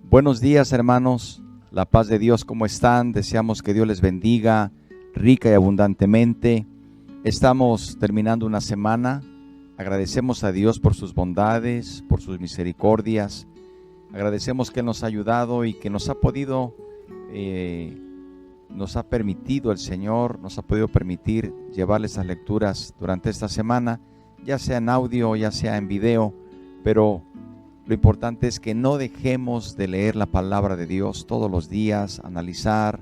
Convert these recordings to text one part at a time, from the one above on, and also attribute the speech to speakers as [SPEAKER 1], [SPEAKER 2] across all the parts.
[SPEAKER 1] Buenos días, hermanos. La paz de Dios, ¿cómo están? Deseamos que Dios les bendiga rica y abundantemente. Estamos terminando una semana. Agradecemos a Dios por sus bondades, por sus misericordias. Agradecemos que Él nos ha ayudado y que nos ha permitido el Señor, nos ha podido permitir llevarles las lecturas durante esta semana, ya sea en audio, ya sea en video, pero lo importante es que no dejemos de leer la palabra de Dios todos los días, analizar,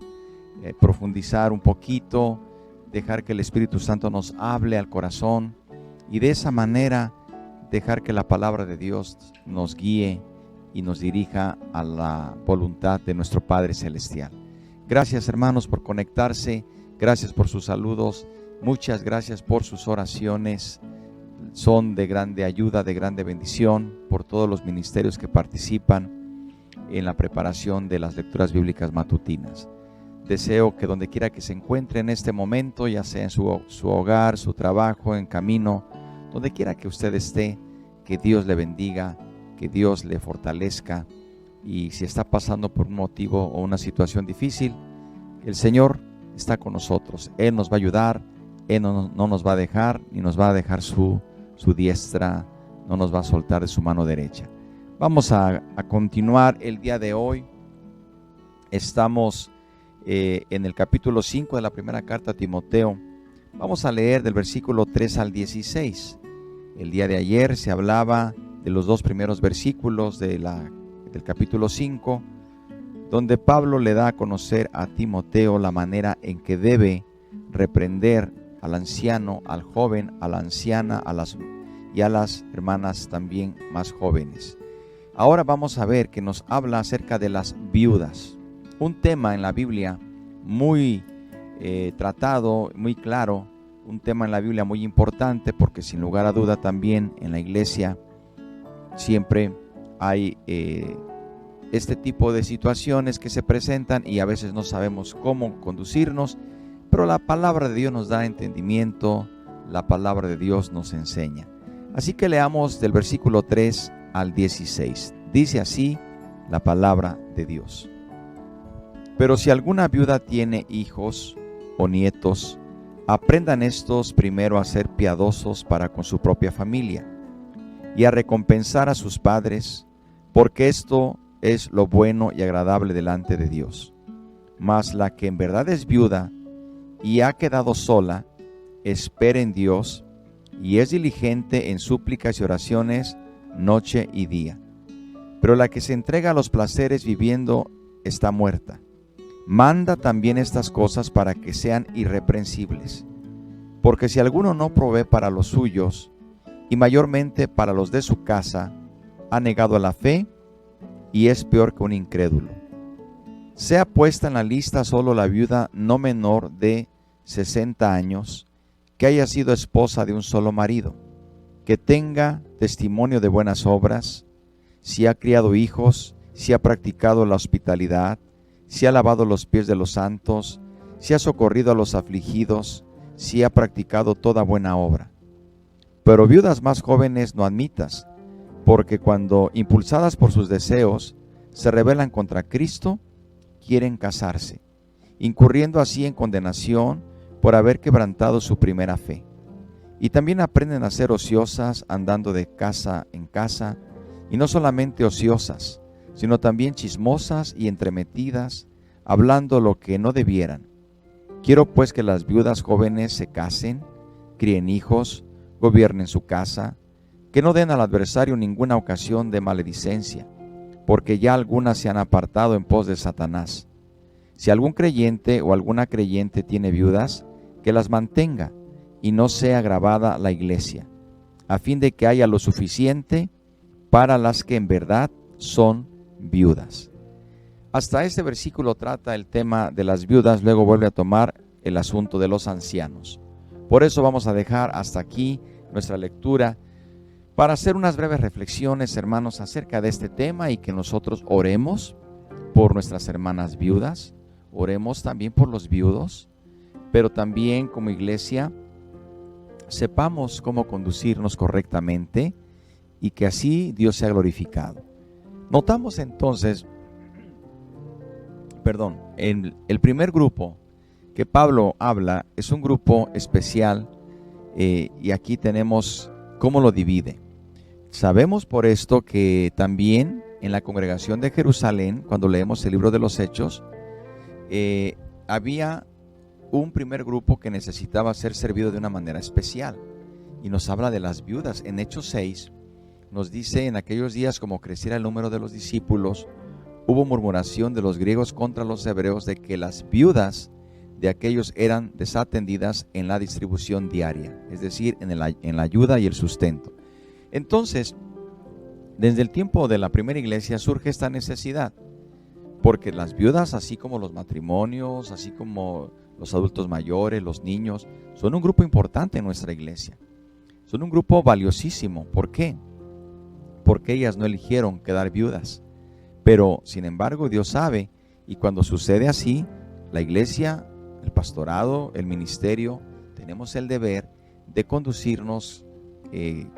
[SPEAKER 1] profundizar un poquito, dejar que el Espíritu Santo nos hable al corazón y de esa manera dejar que la palabra de Dios nos guíe y nos dirija a la voluntad de nuestro Padre Celestial. Gracias, hermanos, por conectarse, gracias por sus saludos, muchas gracias por sus oraciones. Son de grande ayuda, de grande bendición por todos los ministerios que participan en la preparación de las lecturas bíblicas matutinas. Deseo que donde quiera que se encuentre en este momento, ya sea en su hogar, su trabajo, en camino, donde quiera que usted esté, que Dios le bendiga, que Dios le fortalezca. Y si está pasando por un motivo o una situación difícil, el Señor está con nosotros. Él nos va a ayudar, Él no nos va a dejar, ni nos va a dejar su diestra, no nos va a soltar de su mano derecha. Vamos a continuar el día de hoy. Estamos en el capítulo 5 de la primera carta a Timoteo. Vamos a leer del versículo 3 al 16. El día de ayer se hablaba de los dos primeros versículos del capítulo 5, donde Pablo le da a conocer a Timoteo la manera en que debe reprender al anciano, al joven, a la anciana, y a las hermanas también más jóvenes. Ahora vamos a ver que nos habla acerca de las viudas, un tema en la Biblia muy tratado, muy claro, un tema en la Biblia muy importante, porque sin lugar a duda también en la iglesia siempre hay este tipo de situaciones que se presentan y a veces no sabemos cómo conducirnos, pero la palabra de Dios nos da entendimiento, la palabra de Dios nos enseña. Así que leamos del versículo 3 al 16. Dice así la palabra de Dios. Pero si alguna viuda tiene hijos o nietos, aprendan estos primero a ser piadosos para con su propia familia y a recompensar a sus padres, porque esto es lo bueno y agradable delante de Dios. Mas la que en verdad es viuda y ha quedado sola, espera en Dios y es diligente en súplicas y oraciones noche y día. Pero la que se entrega a los placeres viviendo está muerta. Manda también estas cosas para que sean irreprensibles. Porque si alguno no provee para los suyos, y mayormente para los de su casa, ha negado a la fe y es peor que un incrédulo. Sea puesta en la lista solo la viuda no menor de 60 años, que haya sido esposa de un solo marido, que tenga testimonio de buenas obras, si ha criado hijos, si ha practicado la hospitalidad, si ha lavado los pies de los santos, si ha socorrido a los afligidos, si ha practicado toda buena obra. Pero viudas más jóvenes no admitas, porque cuando, impulsadas por sus deseos, se rebelan contra Cristo, quieren casarse, incurriendo así en condenación por haber quebrantado su primera fe. Y también aprenden a ser ociosas, andando de casa en casa, y no solamente ociosas, sino también chismosas y entremetidas, hablando lo que no debieran. Quiero pues que las viudas jóvenes se casen, críen hijos, gobiernen su casa, que no den al adversario ninguna ocasión de maledicencia, porque ya algunas se han apartado en pos de Satanás. Si algún creyente o alguna creyente tiene viudas, que las mantenga y no sea agravada la iglesia, a fin de que haya lo suficiente para las que en verdad son viudas. Hasta este versículo trata el tema de las viudas, luego vuelve a tomar el asunto de los ancianos. Por eso vamos a dejar hasta aquí nuestra lectura para hacer unas breves reflexiones, hermanos, acerca de este tema y que nosotros oremos por nuestras hermanas viudas, oremos también por los viudos, pero también como iglesia sepamos cómo conducirnos correctamente y que así Dios sea glorificado. Notamos entonces perdón, el primer grupo que Pablo habla es un grupo especial, y aquí tenemos cómo lo divide. Sabemos por esto que también en la congregación de Jerusalén, cuando leemos el libro de los Hechos, había un primer grupo que necesitaba ser servido de una manera especial, y nos habla de las viudas. En Hechos 6 nos dice: en aquellos días, como creciera el número de los discípulos, hubo murmuración de los griegos contra los hebreos de que las viudas de aquellos eran desatendidas en la distribución diaria, es decir, en la ayuda y el sustento. Entonces, desde el tiempo de la primera iglesia surge esta necesidad, porque las viudas, así como los matrimonios, así como los adultos mayores, los niños, son un grupo importante en nuestra iglesia. Son un grupo valiosísimo. ¿Por qué? Porque ellas no eligieron quedar viudas. Pero, sin embargo, Dios sabe, y cuando sucede así, la iglesia, el pastorado, el ministerio, tenemos el deber de conducirnos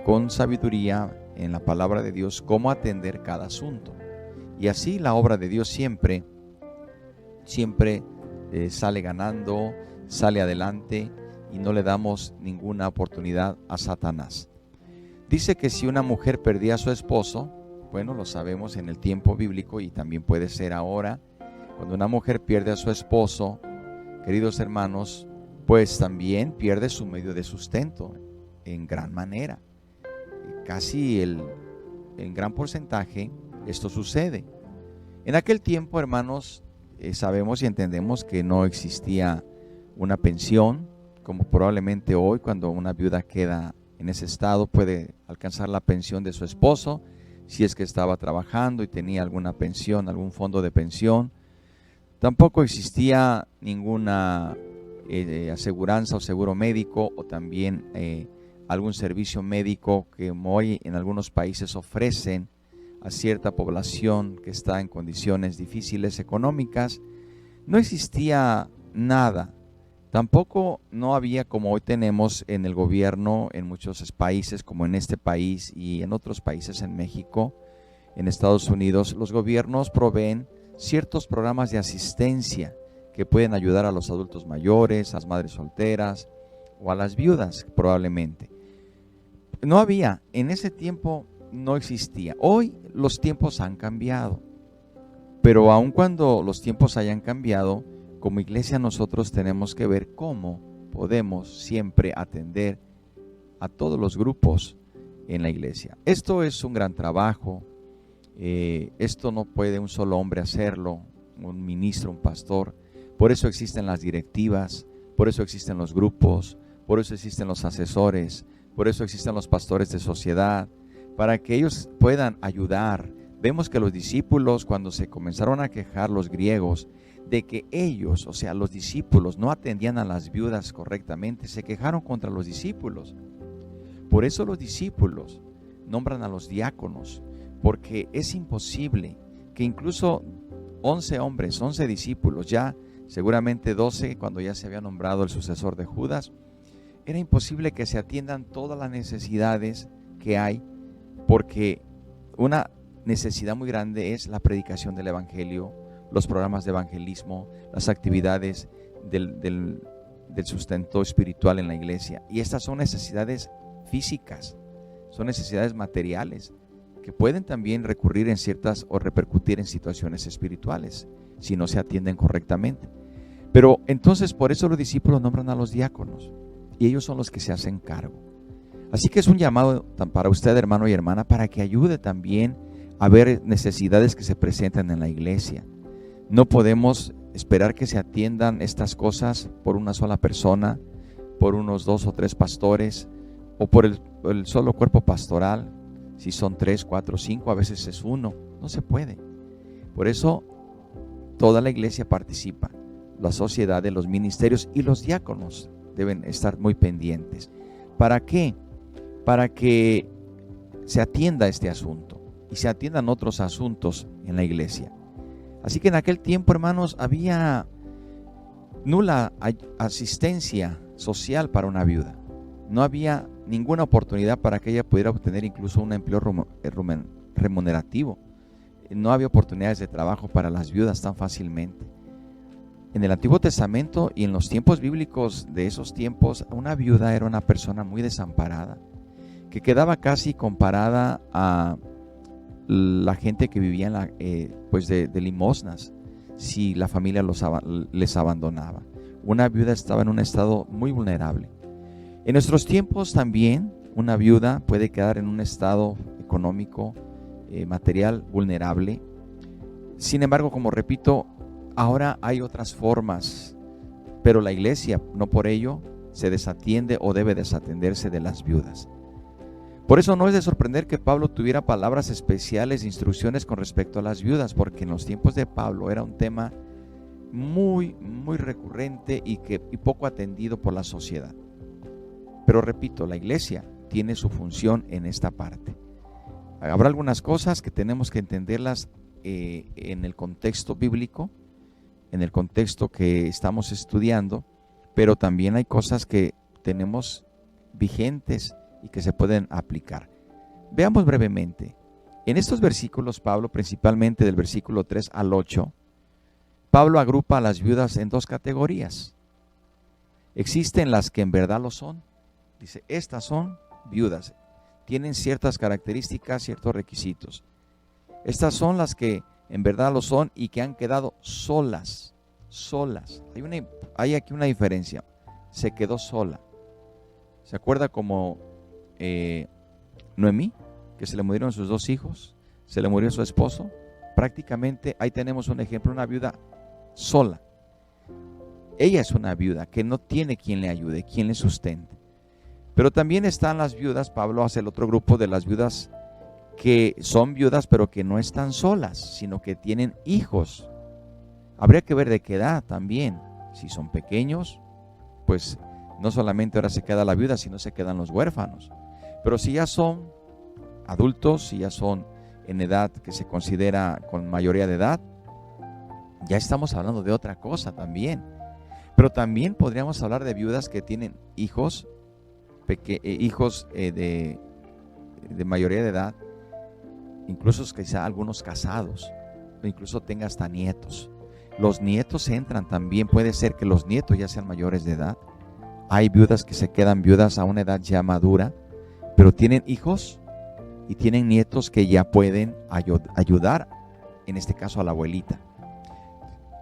[SPEAKER 1] con sabiduría en la palabra de Dios, cómo atender cada asunto. Y así la obra de Dios siempre sale ganando, sale adelante, y no le damos ninguna oportunidad a Satanás. Dice que si una mujer perdía a su esposo, bueno, lo sabemos en el tiempo bíblico y también puede ser ahora, cuando una mujer pierde a su esposo, queridos hermanos, pues también pierde su medio de sustento en gran manera. Casi en gran porcentaje esto sucede. En aquel tiempo, hermanos, sabemos y entendemos que no existía una pensión, como probablemente hoy, cuando una viuda queda en ese estado, puede alcanzar la pensión de su esposo, si es que estaba trabajando y tenía alguna pensión, algún fondo de pensión. Tampoco existía ninguna aseguranza o seguro médico, o también algún servicio médico que hoy en algunos países ofrecen a cierta población que está en condiciones difíciles económicas. No existía nada. Tampoco no había, como hoy tenemos en el gobierno en muchos países, como en este país y en otros países, en México, en Estados Unidos, los gobiernos proveen ciertos programas de asistencia que pueden ayudar a los adultos mayores, a las madres solteras o a las viudas probablemente. No había, en ese tiempo no existía. Hoy los tiempos han cambiado, pero aun cuando los tiempos hayan cambiado, como iglesia nosotros tenemos que ver cómo podemos siempre atender a todos los grupos en la iglesia. Esto es un gran trabajo. Esto no puede un solo hombre hacerlo, un ministro, un pastor. Por eso existen las directivas, por eso existen los grupos, por eso existen los asesores, por eso existen los pastores de sociedad, para que ellos puedan ayudar. Vemos que los discípulos, cuando se comenzaron a quejar los griegos de que ellos, o sea, los discípulos, no atendían a las viudas correctamente, se quejaron contra los discípulos. Por eso los discípulos nombran a los diáconos, porque es imposible que incluso 11 hombres, 11 discípulos, ya seguramente 12 cuando ya se había nombrado el sucesor de Judas, era imposible que se atiendan todas las necesidades que hay, porque una necesidad muy grande es la predicación del evangelio, los programas de evangelismo, las actividades del sustento espiritual en la iglesia. Y estas son necesidades físicas, son necesidades materiales que pueden también recurrir en ciertas o repercutir en situaciones espirituales si no se atienden correctamente. Pero entonces por eso los discípulos nombran a los diáconos y ellos son los que se hacen cargo. Así que es un llamado para usted, hermano y hermana, para que ayude también a ver necesidades que se presentan en la iglesia. No podemos esperar que se atiendan estas cosas por una sola persona, por unos 2 o 3 pastores, o por el solo cuerpo pastoral. Si son 3, 4, 5, a veces es 1. No se puede. Por eso toda la iglesia participa. La sociedad, de los ministerios y los diáconos deben estar muy pendientes. ¿Para qué? Para que se atienda este asunto y se atiendan otros asuntos en la iglesia. Así que en aquel tiempo, hermanos, había nula asistencia social para una viuda. No había ninguna oportunidad para que ella pudiera obtener incluso un empleo remunerativo. No había oportunidades de trabajo para las viudas tan fácilmente. En el Antiguo Testamento y en los tiempos bíblicos de esos tiempos, una viuda era una persona muy desamparada, que quedaba casi comparada a la gente que vivía pues de limosnas, si la familia les abandonaba. Una viuda estaba en un estado muy vulnerable. En nuestros tiempos también una viuda puede quedar en un estado económico, material vulnerable. Sin embargo, como repito, ahora hay otras formas, pero la iglesia no por ello se desatiende o debe desatenderse de las viudas. Por eso no es de sorprender que Pablo tuviera palabras especiales de instrucciones con respecto a las viudas, porque en los tiempos de Pablo era un tema muy recurrente y poco atendido por la sociedad. Pero repito, la iglesia tiene su función en esta parte. Habrá algunas cosas que tenemos que entenderlas en el contexto bíblico, en el contexto que estamos estudiando, pero también hay cosas que tenemos vigentes y que se pueden aplicar. Veamos brevemente. En estos versículos, Pablo, principalmente del versículo 3 al 8, Pablo agrupa a las viudas en dos categorías. Existen las que en verdad lo son. Dice, estas son viudas. Tienen ciertas características, ciertos requisitos. Estas son las que en verdad lo son y que han quedado solas. Hay aquí una diferencia. Se quedó sola. ¿Se acuerda como Noemí, que se le murieron sus dos hijos, se le murió su esposo? Prácticamente ahí tenemos un ejemplo, una viuda sola. Ella es una viuda que no tiene quien le ayude, quien le sustente. Pero también están las viudas, Pablo hace el otro grupo de las viudas que son viudas pero que no están solas, sino que tienen hijos. Habría que ver de qué edad también. Si son pequeños, pues no solamente ahora se queda la viuda, sino se quedan los huérfanos. Pero si ya son adultos, si ya son en edad que se considera con mayoría de edad, ya estamos hablando de otra cosa también. Pero también podríamos hablar de viudas que tienen hijos, de mayoría de edad, incluso quizá algunos casados, o incluso tenga hasta nietos. Los nietos entran también, puede ser que los nietos ya sean mayores de edad. Hay viudas que se quedan viudas a una edad ya madura, pero tienen hijos y tienen nietos que ya pueden ayudar, en este caso a la abuelita.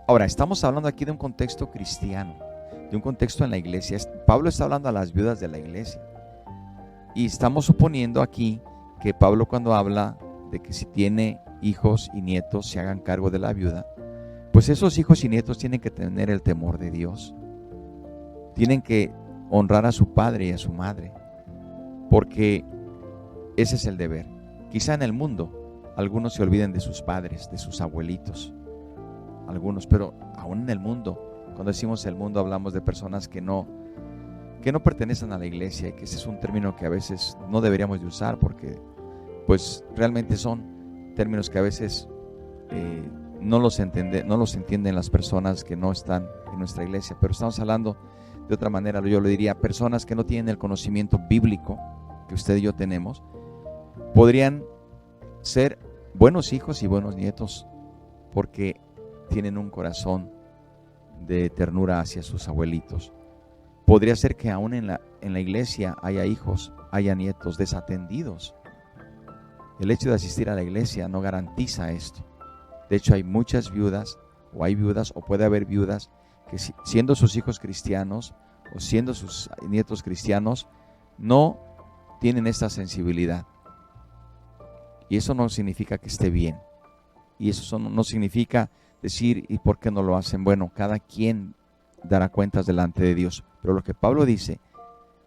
[SPEAKER 1] Ahora, estamos hablando aquí de un contexto cristiano, de un contexto en la iglesia. Pablo está hablando a las viudas de la iglesia. Y estamos suponiendo aquí que Pablo, cuando habla de que si tiene hijos y nietos se hagan cargo de la viuda, pues esos hijos y nietos tienen que tener el temor de Dios. Tienen que honrar a su padre y a su madre, porque ese es el deber. Quizá en el mundo algunos se olviden de sus padres, de sus abuelitos, algunos, pero aún en el mundo, cuando decimos el mundo, hablamos de personas que no pertenecen a la iglesia, y que ese es un término que a veces no deberíamos de usar, porque pues realmente son términos que a veces no los entienden las personas que no están en nuestra iglesia. Pero estamos hablando de otra manera, yo lo diría, personas que no tienen el conocimiento bíblico que usted y yo tenemos, podrían ser buenos hijos y buenos nietos porque tienen un corazón de ternura hacia sus abuelitos. Podría ser que aún en la iglesia haya hijos, haya nietos desatendidos. El hecho de asistir a la iglesia no garantiza esto. De hecho, hay muchas viudas, o hay viudas, o puede haber viudas que siendo sus hijos cristianos o siendo sus nietos cristianos, no tienen esta sensibilidad. Y eso no significa que esté bien. Y eso no significa decir, ¿y por qué no lo hacen? Bueno, cada quien dará cuentas delante de Dios. Pero lo que Pablo dice,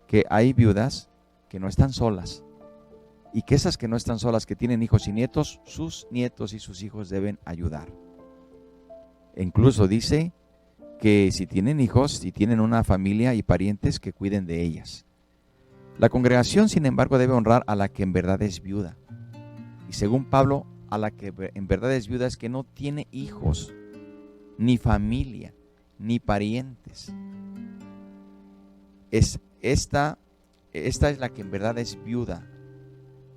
[SPEAKER 1] que hay viudas que no están solas, y que esas que no están solas, que tienen hijos y nietos, sus nietos y sus hijos deben ayudar. E incluso dice que si tienen hijos, si tienen una familia y parientes, que cuiden de ellas. La congregación, sin embargo, debe honrar a la que en verdad es viuda. Y según Pablo, a la que en verdad es viuda es que no tiene hijos, ni familia, ni parientes. Esta es la que en verdad es viuda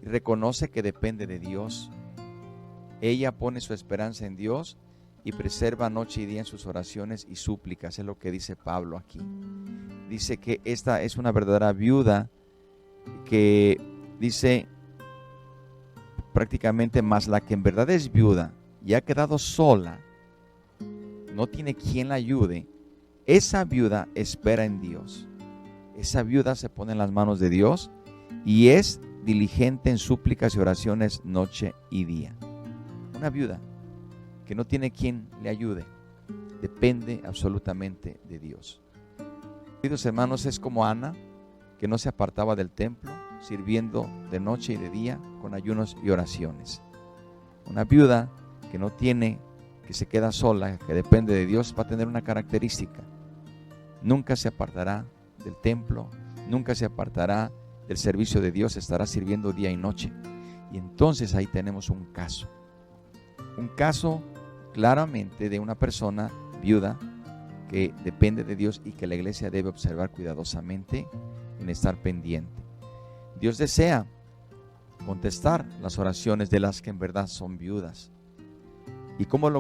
[SPEAKER 1] y reconoce que depende de Dios. Ella pone su esperanza en Dios y preserva noche y día en sus oraciones y súplicas. Es lo que dice Pablo aquí. Dice que esta es una verdadera viuda que dice prácticamente, más la que en verdad es viuda y ha quedado sola, no tiene quien la ayude, esa viuda espera en Dios. Esa viuda se pone en las manos de Dios y es diligente en súplicas y oraciones noche y día. Una viuda que no tiene quien le ayude, depende absolutamente de Dios. Queridos hermanos, es como Ana, que no se apartaba del templo, sirviendo de noche y de día con ayunos y oraciones. Una viuda que no tiene, que se queda sola, que depende de Dios, va a tener una característica: nunca se apartará del templo, nunca se apartará del servicio de Dios, estará sirviendo día y noche. Y entonces ahí tenemos un caso claramente de una persona viuda que depende de Dios y que la iglesia debe observar cuidadosamente en estar pendiente. Dios desea contestar las oraciones de las que en verdad son viudas. ¿Y cómo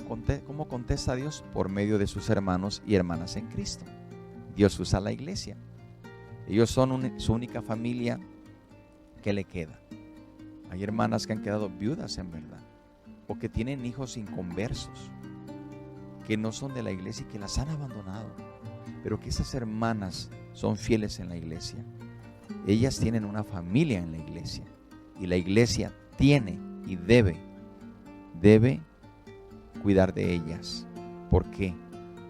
[SPEAKER 1] contesta Dios? Por medio de sus hermanos y hermanas en Cristo. Dios usa la iglesia. Ellos son su única familia que le queda. Hay hermanas que han quedado viudas en verdad, o que tienen hijos inconversos, que no son de la iglesia y que las han abandonado, pero que esas hermanas son fieles en la iglesia. Ellas tienen una familia en la iglesia y la iglesia tiene y debe cuidar de ellas. ¿Por qué?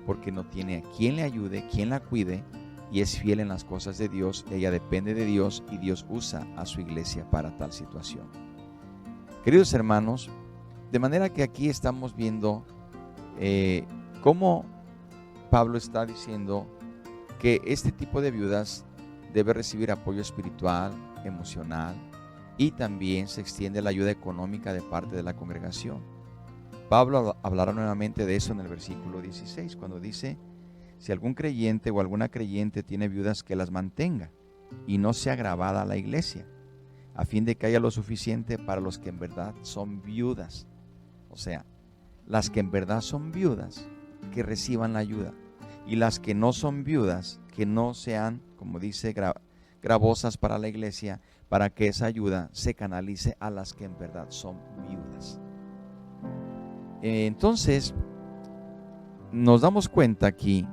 [SPEAKER 1] Porque no tiene a quien le ayude, quien la cuide, y es fiel en las cosas de Dios. Ella depende de Dios y Dios usa a su iglesia para tal situación. Queridos hermanos, de manera que aquí estamos viendo cómo Pablo está diciendo que este tipo de viudas debe recibir apoyo espiritual, emocional, y también se extiende la ayuda económica de parte de la congregación. Pablo hablará nuevamente de eso en el versículo 16, cuando dice: si algún creyente o alguna creyente tiene viudas, que las mantenga y no sea agravada a la iglesia, a fin de que haya lo suficiente para los que en verdad son viudas. O sea, las que en verdad son viudas, que reciban la ayuda, y las que no son viudas, que no sean, como dice, gravosas para la iglesia, para que esa ayuda se canalice a las que en verdad son viudas. Entonces, nos damos cuenta aquí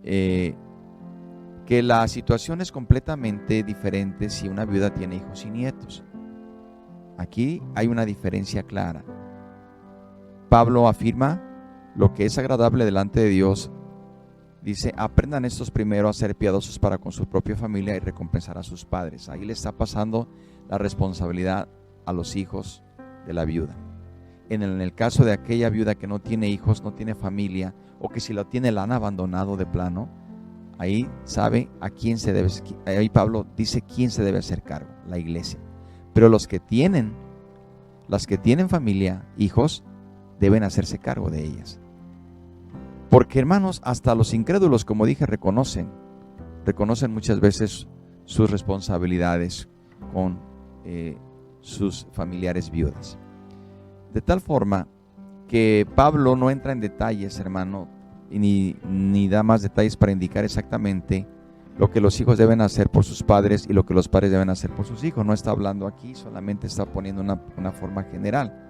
[SPEAKER 1] que la situación es completamente diferente si una viuda tiene hijos y nietos. Aquí hay una diferencia clara. Pablo afirma lo que es agradable delante de Dios. Dice: aprendan estos primero a ser piadosos para con su propia familia y recompensar a sus padres. Ahí le está pasando la responsabilidad a los hijos de la viuda. En el caso de aquella viuda que no tiene hijos, no tiene familia, o que si lo tiene la han abandonado de plano, ahí sabe a quién se debe. Ahí Pablo dice quién se debe hacer cargo: la iglesia. Pero las que tienen familia, hijos, deben hacerse cargo de ellas. Porque, hermanos, hasta los incrédulos, como dije, reconocen muchas veces sus responsabilidades con sus familiares viudas. De tal forma que Pablo no entra en detalles, hermano, ni da más detalles para indicar exactamente lo que los hijos deben hacer por sus padres y lo que los padres deben hacer por sus hijos. No está hablando aquí, solamente está poniendo una forma general.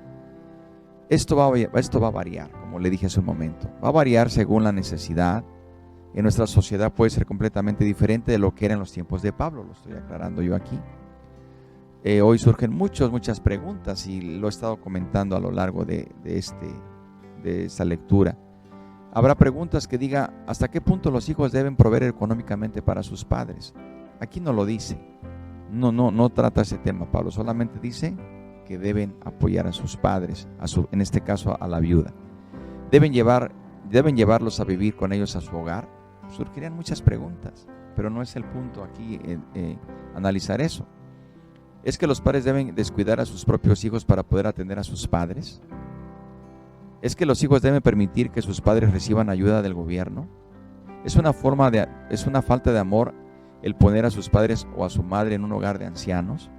[SPEAKER 1] Esto va a variar, como le dije hace un momento. Va a variar según la necesidad. En nuestra sociedad puede ser completamente diferente de lo que era en los tiempos de Pablo, lo estoy aclarando yo aquí. Hoy surgen muchas preguntas y lo he estado comentando a lo largo de esta lectura. Habrá preguntas que diga: ¿hasta qué punto los hijos deben proveer económicamente para sus padres? Aquí no lo dice. No trata ese tema Pablo, solamente dice que deben apoyar a sus padres, en este caso a la viuda. ¿Deben llevarlos a vivir con ellos a su hogar? Surgirían muchas preguntas, pero no es el punto aquí analizar eso. ¿Es que los padres deben descuidar a sus propios hijos para poder atender a sus padres? ¿Es que los hijos deben permitir que sus padres reciban ayuda del gobierno? ¿Es una falta de amor el poner a sus padres o a su madre en un hogar de ancianos?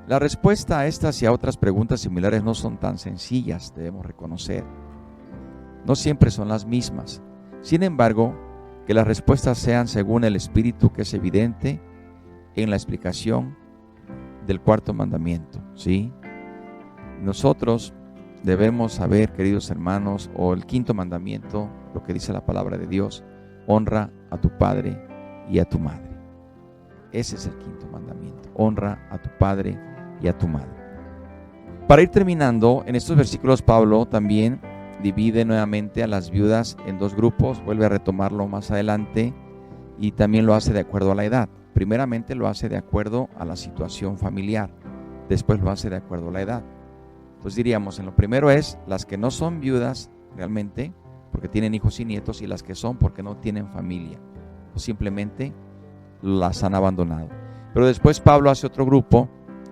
[SPEAKER 1] La respuesta a estas y a otras preguntas similares no son tan sencillas, debemos reconocer. No siempre son las mismas. Sin embargo, que las respuestas sean según el Espíritu, que es evidente en la explicación del cuarto mandamiento, ¿sí? Nosotros debemos saber, queridos hermanos, o el quinto mandamiento, lo que dice la palabra de Dios: honra a tu padre y a tu madre. Ese es el quinto mandamiento: honra a tu padre y a tu madre. Para ir terminando, en estos versículos Pablo también divide nuevamente a las viudas en dos grupos, vuelve a retomarlo más adelante y también lo hace de acuerdo a la edad. Primeramente lo hace de acuerdo a la situación familiar, después lo hace de acuerdo a la edad. Entonces diríamos, en lo primero es las que no son viudas realmente porque tienen hijos y nietos, y las que son porque no tienen familia o simplemente las han abandonado. Pero después Pablo hace otro grupo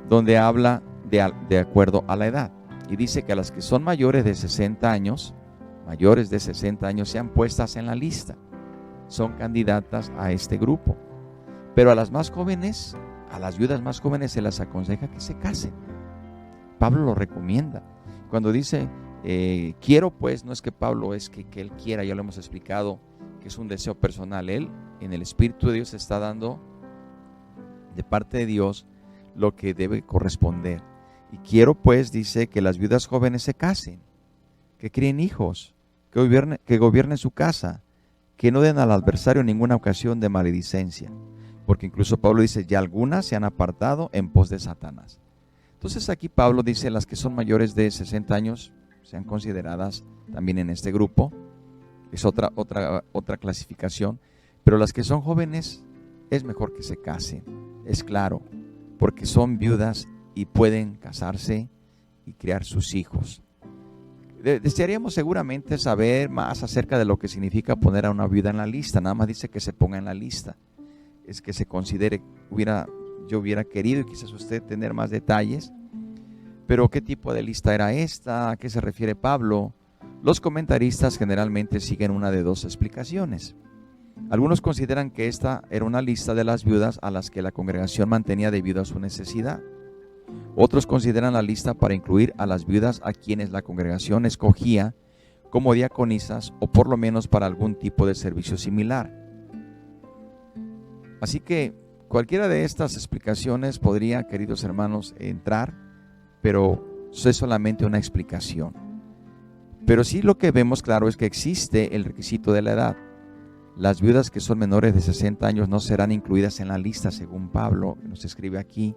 [SPEAKER 1] donde habla de acuerdo a la edad y dice que a las que son mayores de 60 años sean puestas en la lista, son candidatas a este grupo. Pero a las más jóvenes, a las viudas más jóvenes, se las aconseja que se casen. Pablo lo recomienda. Cuando dice quiero, pues no es que Pablo es que él quiera, ya lo hemos explicado, que es un deseo personal. Él, en el Espíritu de Dios, está dando de parte de Dios lo que debe corresponder. Y quiero, pues, dice, que las viudas jóvenes se casen, que críen hijos, que gobiernen su casa, que no den al adversario ninguna ocasión de maledicencia. Porque incluso Pablo dice, ya algunas se han apartado en pos de Satanás. Entonces aquí Pablo dice, las que son mayores de 60 años sean consideradas también en este grupo. Es otra clasificación. Pero las que son jóvenes es mejor que se casen, es claro, porque son viudas y pueden casarse y criar sus hijos. Desearíamos seguramente saber más acerca de lo que significa poner a una viuda en la lista. Nada más dice que se ponga en la lista. Es que se considere, yo hubiera querido, y quizás usted, tener más detalles. Pero ¿qué tipo de lista era esta? ¿A qué se refiere Pablo? Los comentaristas generalmente siguen una de dos explicaciones. Algunos consideran que esta era una lista de las viudas a las que la congregación mantenía debido a su necesidad. Otros consideran la lista para incluir a las viudas a quienes la congregación escogía como diaconisas, o por lo menos para algún tipo de servicio similar. Así que cualquiera de estas explicaciones podría, queridos hermanos, entrar, pero es solamente una explicación. Pero sí, lo que vemos claro es que existe el requisito de la edad. Las viudas que son menores de 60 años no serán incluidas en la lista, según Pablo nos escribe aquí.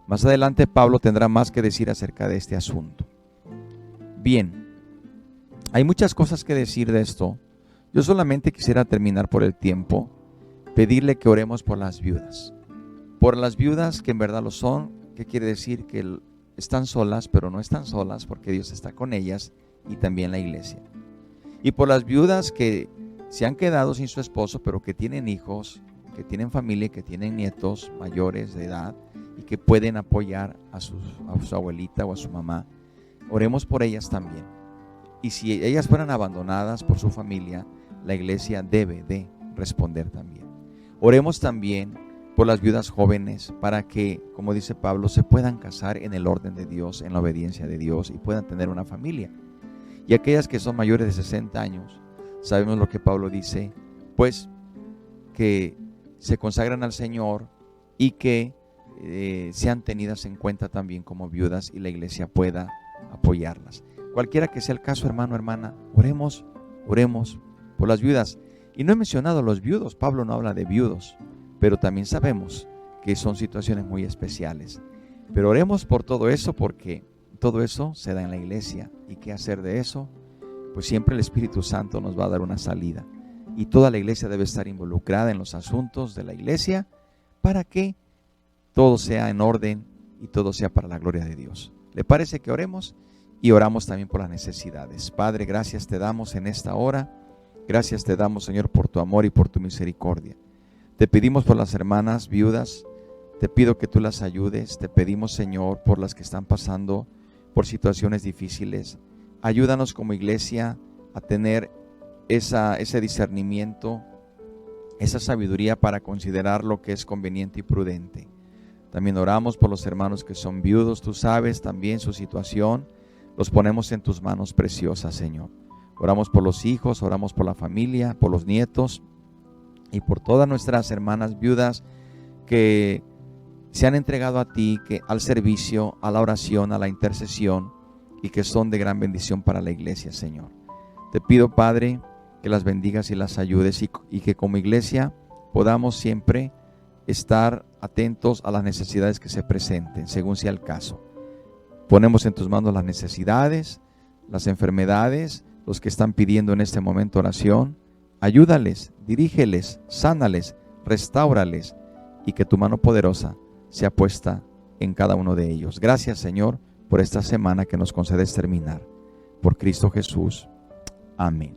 [SPEAKER 1] Más adelante Pablo tendrá más que decir acerca de este asunto. Bien, hay muchas cosas que decir de esto. Yo solamente quisiera terminar por el tiempo, pedirle que oremos por las viudas. Por las viudas que en verdad lo son, que quiere decir que están solas, pero no están solas porque Dios está con ellas y también la iglesia. Y por las viudas que se han quedado sin su esposo, pero que tienen hijos, que tienen familia, que tienen nietos mayores de edad y que pueden apoyar a su abuelita o a su mamá. Oremos por ellas también. Y si ellas fueran abandonadas por su familia, la iglesia debe de responder también. Oremos también por las viudas jóvenes para que, como dice Pablo, se puedan casar en el orden de Dios, en la obediencia de Dios, y puedan tener una familia. Y aquellas que son mayores de 60 años, sabemos lo que Pablo dice, pues que se consagran al Señor y que sean tenidas en cuenta también como viudas y la iglesia pueda apoyarlas. Cualquiera que sea el caso, hermano, hermana, oremos por las viudas. Y no he mencionado a los viudos, Pablo no habla de viudos, pero también sabemos que son situaciones muy especiales. Pero oremos por todo eso, porque todo eso se da en la iglesia. ¿Y qué hacer de eso? Pues siempre el Espíritu Santo nos va a dar una salida. Y toda la iglesia debe estar involucrada en los asuntos de la iglesia para que todo sea en orden y todo sea para la gloria de Dios. ¿Le parece que oremos? Y oramos también por las necesidades. Padre, gracias te damos en esta hora. Gracias te damos, Señor, por tu amor y por tu misericordia. Te pedimos por las hermanas viudas. Te pido que tú las ayudes. Te pedimos, Señor, por las que están pasando por situaciones difíciles. Ayúdanos como iglesia a tener ese discernimiento, esa sabiduría para considerar lo que es conveniente y prudente. También oramos por los hermanos que son viudos, tú sabes también su situación. Los ponemos en tus manos preciosas, Señor. Oramos por los hijos, oramos por la familia, por los nietos y por todas nuestras hermanas viudas que se han entregado a ti, que al servicio, a la oración, a la intercesión, y que son de gran bendición para la iglesia, Señor. Te pido, Padre, que las bendigas y las ayudes y que como iglesia podamos siempre estar atentos a las necesidades que se presenten, según sea el caso. Ponemos en tus manos las necesidades, las enfermedades, los que están pidiendo en este momento oración. Ayúdales, dirígeles, sánales, restáurales, y que tu mano poderosa sea puesta en cada uno de ellos. Gracias, Señor, por esta semana que nos concedes terminar. Por Cristo Jesús. Amén.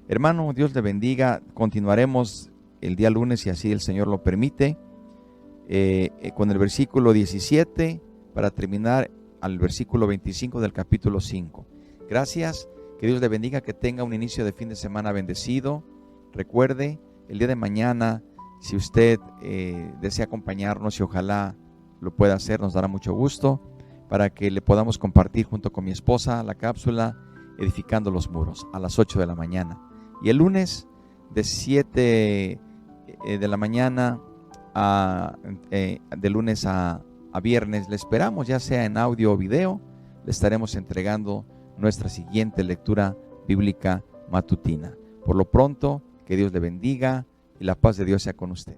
[SPEAKER 1] Hermano, Dios le bendiga. Continuaremos el día lunes, si así el Señor lo permite, con el versículo 17 para terminar al versículo 25 del capítulo 5. Gracias, que Dios le bendiga, que tenga un inicio de fin de semana bendecido. Recuerde, el día de mañana, si usted desea acompañarnos y ojalá lo pueda hacer, nos dará mucho gusto para que le podamos compartir junto con mi esposa la cápsula Edificando los Muros a las 8 de la mañana. Y el lunes de 7 de la mañana de lunes a viernes le esperamos, ya sea en audio o video. Le estaremos entregando nuestra siguiente lectura bíblica matutina. Por lo pronto, que Dios le bendiga y la paz de Dios sea con usted.